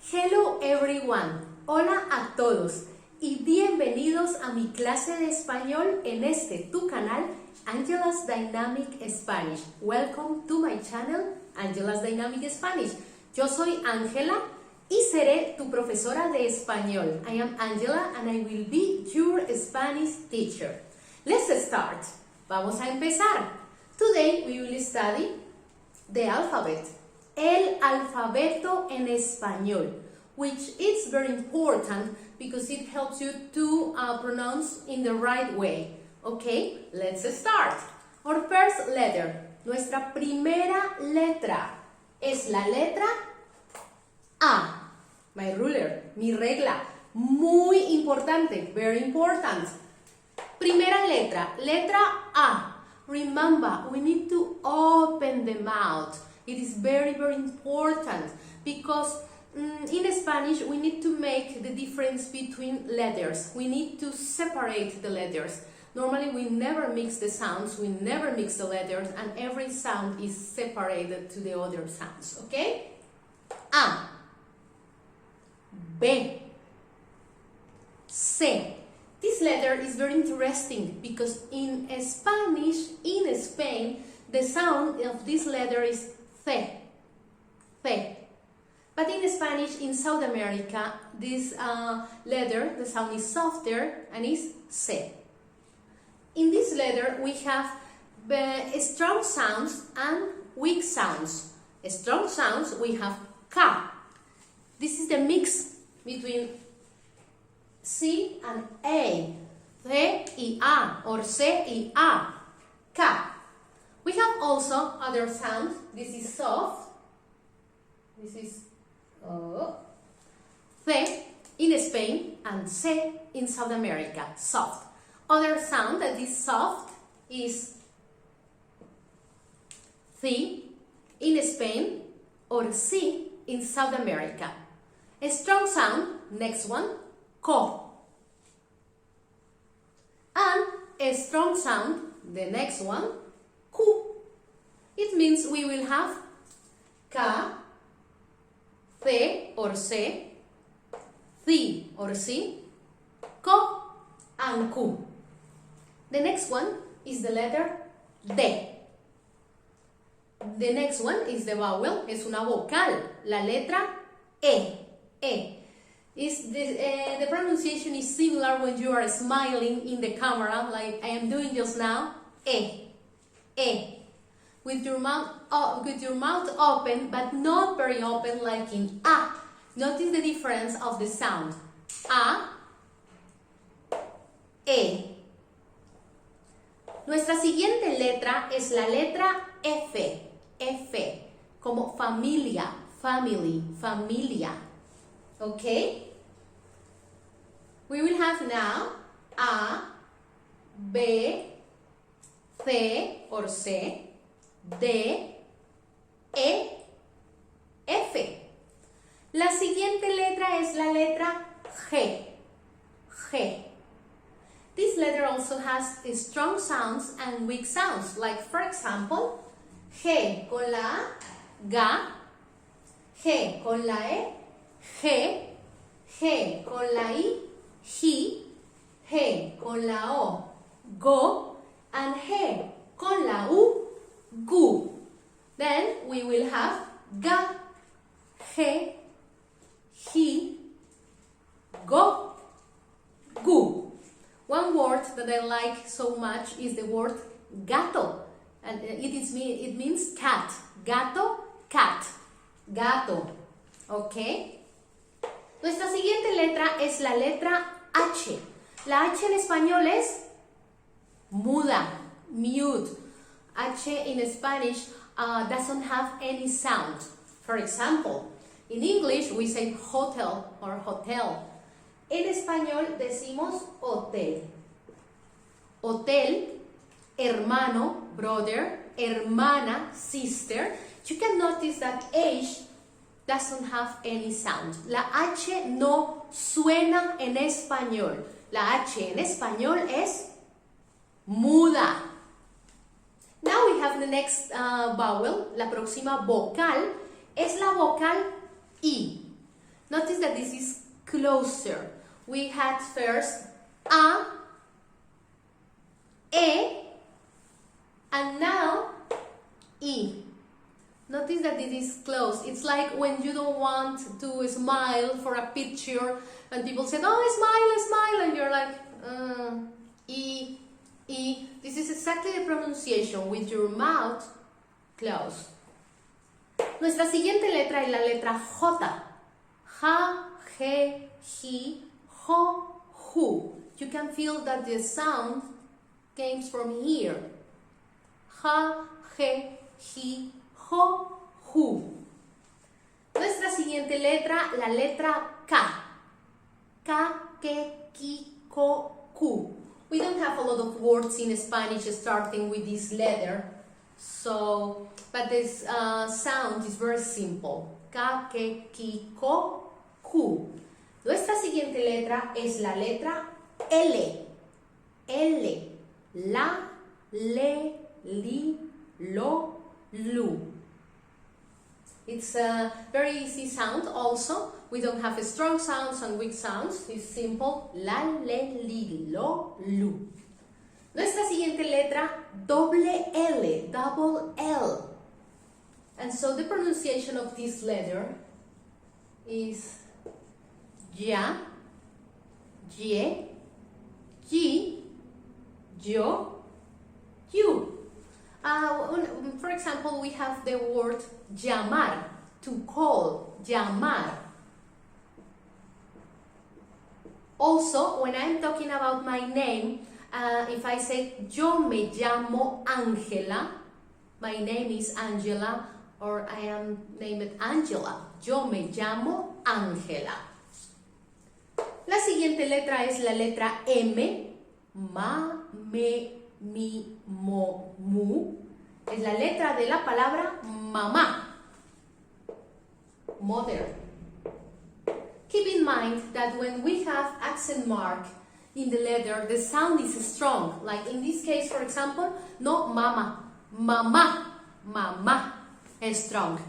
Hello everyone, hola a todos y bienvenidos a mi clase de español en este tu canal Angela's Dynamic Spanish. Welcome to my channel Angela's Dynamic Spanish. Yo soy Ángela y seré tu profesora de español. I am Angela and I will be your Spanish teacher. Let's start. Vamos a empezar. Today we will study the alphabet. El alfabeto en español, which is very important because it helps you to pronounce in the right way. Okay, let's start. Our first letter, nuestra primera letra, es la letra A. My ruler, mi regla, muy importante, very important. Primera letra, letra A. Remember, we need to open the mouth. It is very, very important because in Spanish we need to make the difference between letters. We need to separate the letters. Normally we never mix the sounds, we never mix the letters, and every sound is separated to the other sounds, okay? A, B, C. This letter is very interesting because in Spanish, in Spain, the sound of this letter is C. But in Spanish, in South America, this letter, the sound is softer and is C. In this letter, we have strong sounds and weak sounds. Strong sounds, we have K. This is the mix between C and A. C y A, or C y A. K. We have also other sounds. This is soft. This is C in Spain and C in South America, soft. Other sound that is soft is C in Spain or C in South America. A strong sound, next one, ko. And a strong sound, the next one, ku. It means we will have K, C or C, C or C, ko, and ku. The next one is the letter D. The next one is the vowel, es una vocal, la letra E. E. The pronunciation is similar when you are smiling in the camera, like I am doing just now. E. E. With your mouth open, but not very open like in A. Notice the difference of the sound. A, E. Nuestra siguiente letra es la letra F. F, como familia, family, familia. Okay? We will have now A, B, C or C, D, E, F. La siguiente letra es la letra G. G. This letter also has strong sounds and weak sounds. Like for example, G con la A, ga. G con la E, G. G con la I, ji. G con la O, go. And G con la U, gu. Then we will have ga, ge, ji, go, gu. One word that I like so much is the word gato, and it means cat. Gato, cat. Gato. Okay. Nuestra siguiente letra es la letra H. La H en español es muda, mute. H in Spanish doesn't have any sound. For example, in English we say hotel or hotel. En español decimos hotel. Hotel, hermano, brother, hermana, sister. You can notice that H doesn't have any sound. La H no suena en español. La H en español es muda. Now we have the next vowel. La próxima vocal es la vocal I. Notice that this is closer. We had first A, E, and now E. Notice that this is close. It's like when you don't want to smile for a picture and people say, oh, smile, and you're like, E, E. This is exactly the pronunciation with your mouth closed. Nuestra siguiente letra es la letra J. Ja, G, Ji, Jo, Ju. You can feel that the sound comes from here. Ja, G, Ji, Jo, Ju. Nuestra siguiente letra, la letra K. Ka, Ke, Ki, Ko, Ku. We don't have a lot of words in Spanish starting with this letter, but this sound is very simple. Ka, Ke, Ki, Ko, Ku. Nuestra siguiente letra es la letra L. L. La, Le, Li, Lo, Lu. It's a very easy sound also. We don't have strong sounds and weak sounds. It's simple. La, Le, Li, Lo, Lu. Nuestra siguiente letra, doble L, double L. And so the pronunciation of this letter is Ya, Ye, Yi, Yo, You. For example, we have the word llamar, to call, llamar. Also, when I'm talking about my name, if I say yo me llamo Ángela, my name is Angela, or I am named Angela. Yo me llamo Ángela. La siguiente letra es la letra M. Ma, me, mi, mo, mu. Es la letra de la palabra mamá. Mother. Keep in mind that when we have accent mark in the letter, the sound is strong. Like in this case, for example, no mama, mamá, mamá, es strong.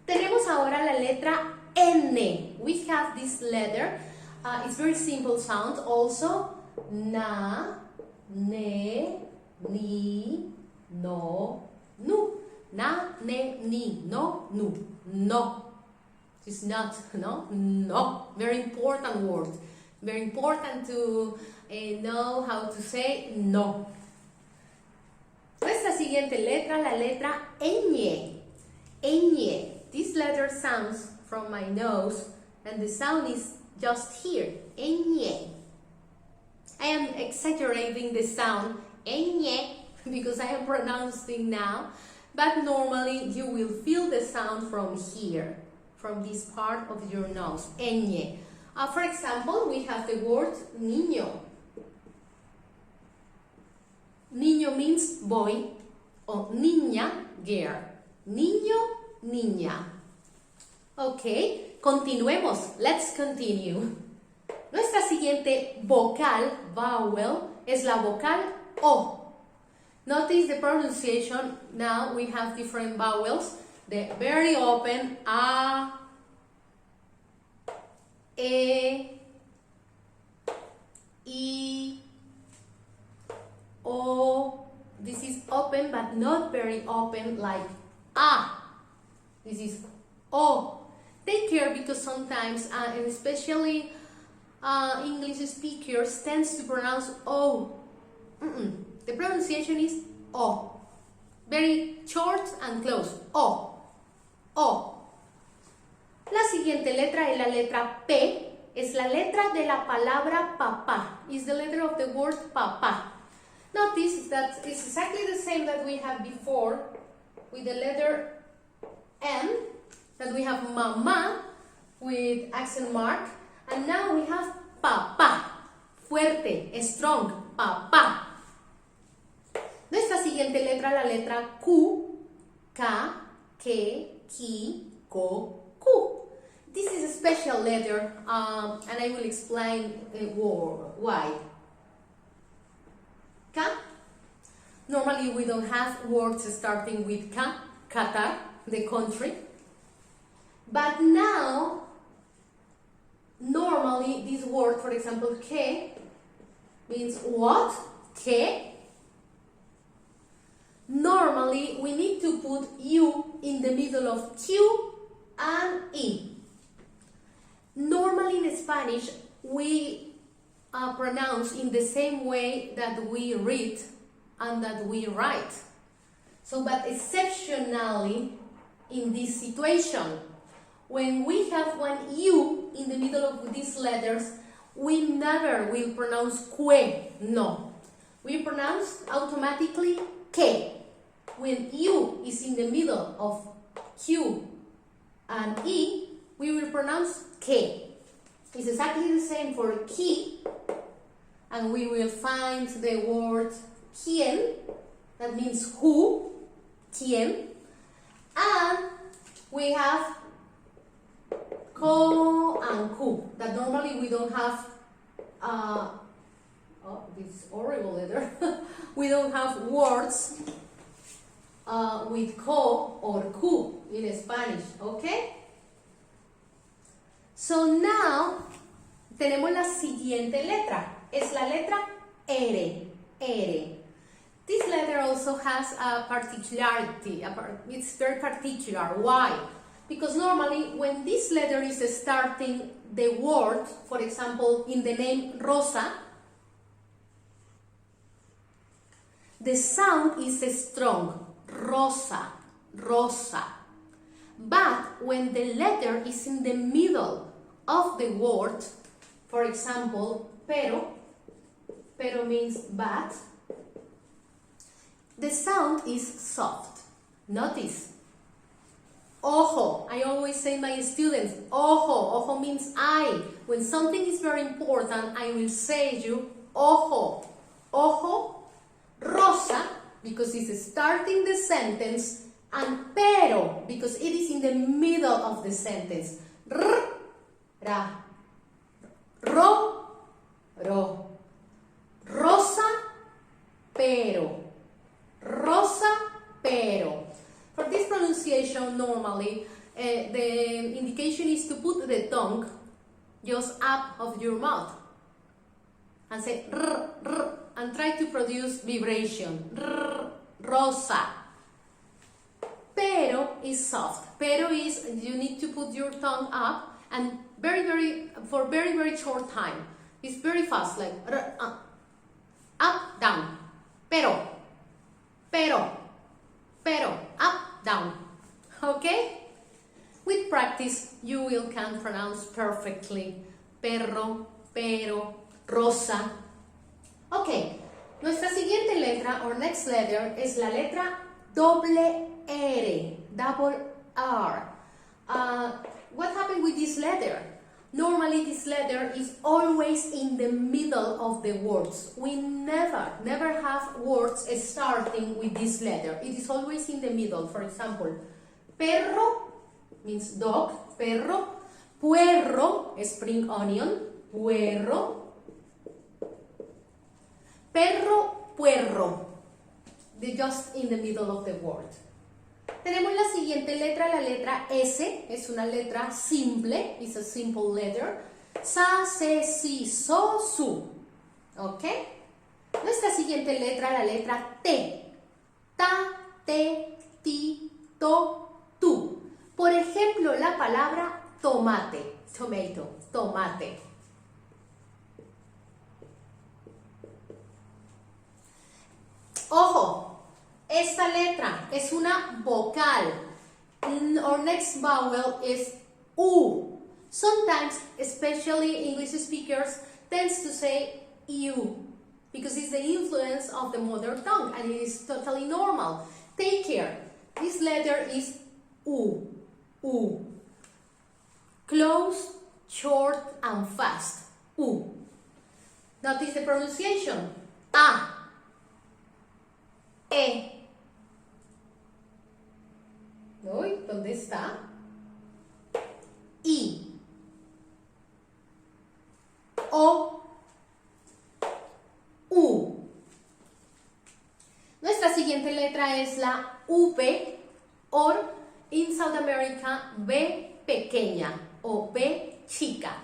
Tenemos ahora la letra N. We have this letter. It's very simple sound also. Na, ne, ni, no, nu. Na, ne, ni, no, nu. No. It's not, no, no. Very important word. Very important to know how to say no. Nuestra siguiente letra, la letra ñ. Ñ. This letter sounds from my nose and the sound is just here. Ñ. I am exaggerating the sound ñ because I am pronouncing now, but normally you will feel the sound from here, from this part of your nose. Ñ. For example, we have the word niño. Niño means boy, or niña, girl. Niño, niña. Ok, continuemos. Let's continue. Nuestra siguiente vocal, vowel, es la vocal O. Notice the pronunciation. Now we have different vowels. The very open A, E, I, O. This is open but not very open like A. This is O. Take care because sometimes, and especially English speakers tends to pronounce O. The pronunciation is O. Very short and close. O. O. La siguiente letra es la letra P. Es la letra de la palabra papá. Is the letter of the word papá. Notice that it's exactly the same that we had before with the letter M, that we have mamá with accent mark, and now we have papá, fuerte, strong, papá. Nuestra siguiente letra, la letra Q, K, K, Ki, Ko, Ku. This is a special letter, and I will explain why. K. Normally we don't have words starting with K, Qatar, the country. But now normally this word, for example, que, means what? Que. Normally, we need to put U in the middle of Q and E. Normally in Spanish, we pronounce in the same way that we read and that we write. So, but exceptionally in this situation, when we have one U in the middle of these letters, we never will pronounce que, no. We pronounce automatically que. When U is in the middle of Q and E, we will pronounce que. It's exactly the same for qui, and we will find the word quien, that means who, quien, and we have co and cu, that normally we don't have, oh, this horrible letter, we don't have words with co or cu in Spanish, okay? So now, tenemos la siguiente letra, es la letra R, R. This letter also has a particularity, it's very particular. Why? Because normally when this letter is starting the word, for example, in the name Rosa, the sound is strong, Rosa, Rosa. But when the letter is in the middle of the word, for example, pero, pero means but, the sound is soft. Notice. Ojo. I always say to my students, ojo. Ojo means eye. When something is very important, I will say you, ojo. Ojo, rosa, because it's starting the sentence, and pero, because it is in the middle of the sentence. R, ra, ro, ro. Rosa, pero. Rosa, pero. For this pronunciation, normally, the indication is to put the tongue just up of your mouth and say r, r, and try to produce vibration. R, rosa. Pero is soft. Pero is you need to put your tongue up and for very short time. It's very fast, like r, up, down. Pero, up, down. Okay? With practice, you will can pronounce perfectly. Perro, pero, rosa. Okay. Nuestra siguiente letra, or next letter, es la letra doble R, double R. What happened with this letter? Normally this letter is always in the middle of the words. We never have words starting with this letter. It is always in the middle. For example, perro means dog, perro. Puerro, spring onion, puerro. Perro, puerro. They're just in the middle of the word. Tenemos la siguiente letra, la letra S, es una letra simple, it's a simple letter. Sa, se, si, so, su. ¿Ok? Nuestra siguiente letra, la letra T. Ta, te, ti, to, tu. Por ejemplo, la palabra tomate, tomato, tomate. Ojo. Esta letra es una vocal. Our next vowel is U. Sometimes, especially English speakers, tends to say U because it's the influence of the mother tongue and it is totally normal. Take care. This letter is U. U. Close, short, and fast. U. Notice the pronunciation. A. E. Uy, ¿dónde está? I. O. U. Nuestra siguiente letra es la V, or in South America, B pequeña o B chica.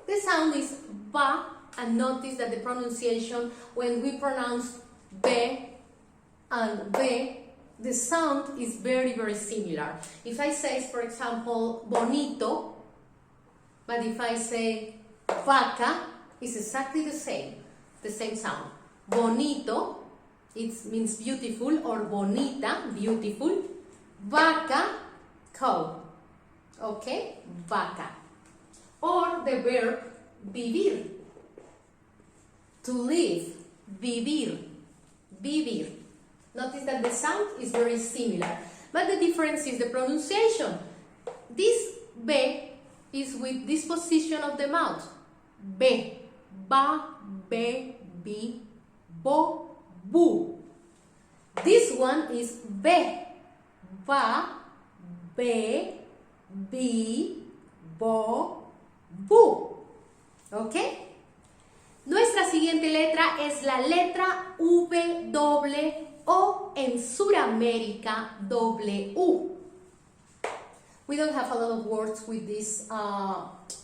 the sound is ba, and notice that the pronunciation, when we pronounce be and be, the sound is very, very similar. If I say, for example, bonito, but if I say vaca, it's exactly the same sound. Bonito, it means beautiful, or bonita, beautiful. Vaca, cow. Okay, vaca. Or the verb vivir, to live, vivir, vivir. Notice that the sound is very similar, but the difference is the pronunciation. This be is with this position of the mouth. Be, ba, be, bi, bo, bu. This one is be, ba, be, bi, bo, bu. ¿Ok? Nuestra siguiente letra es la letra W o en Suramérica W. We don't have a lot of words with this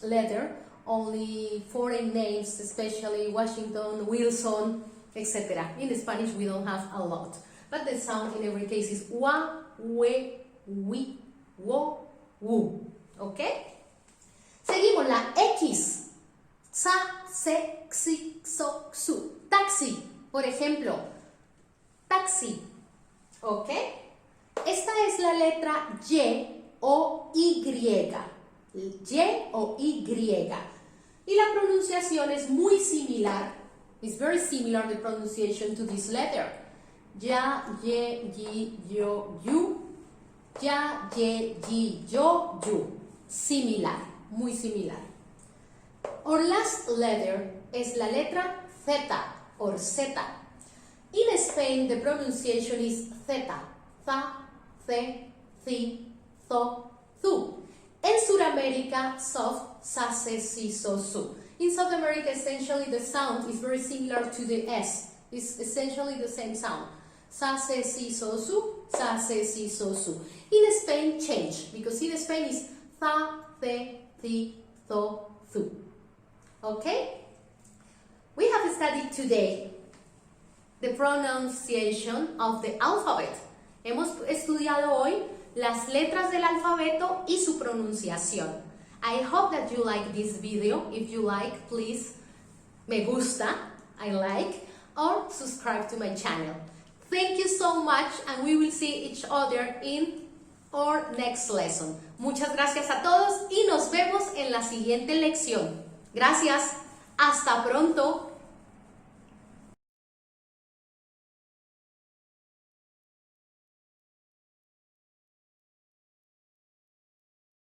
letter, only foreign names, especially Washington, Wilson, etc. In Spanish we don't have a lot, but the sound in every case is wa, we, wi, wo, wu. ¿Ok? Seguimos la X. Sa, se, xi, so, su. Taxi, por ejemplo. Taxi. ¿Ok? Esta es la letra Y o Y. Y o Y. Y la pronunciación es muy similar. It's very similar, the pronunciation, to this letter. Ya, ye, yi, yo, yu. Ya, ye, yi, yo, yu. Similar, muy similar. Our last letter es la letra Z or Z. In Spain, the pronunciation is zeta, za, ce, ci, zo, zu. En Sudamérica, soft, sa, se, si, so, su. In South America, essentially the sound is very similar to the S. It's essentially the same sound. Sa, se, si, so, su, sa, se, si, so, su. In Spain, change, because in Spain is za, ce, ci, zo, zu. Okay? We have studied today the pronunciation of the alphabet. Hemos estudiado hoy las letras del alfabeto y su pronunciación. I hope that you like this video. If you like, please me gusta, I like, or subscribe to my channel. Thank you so much, and we will see each other in our next lesson. Muchas gracias a todos y nos vemos en la siguiente lección. Gracias. Hasta pronto.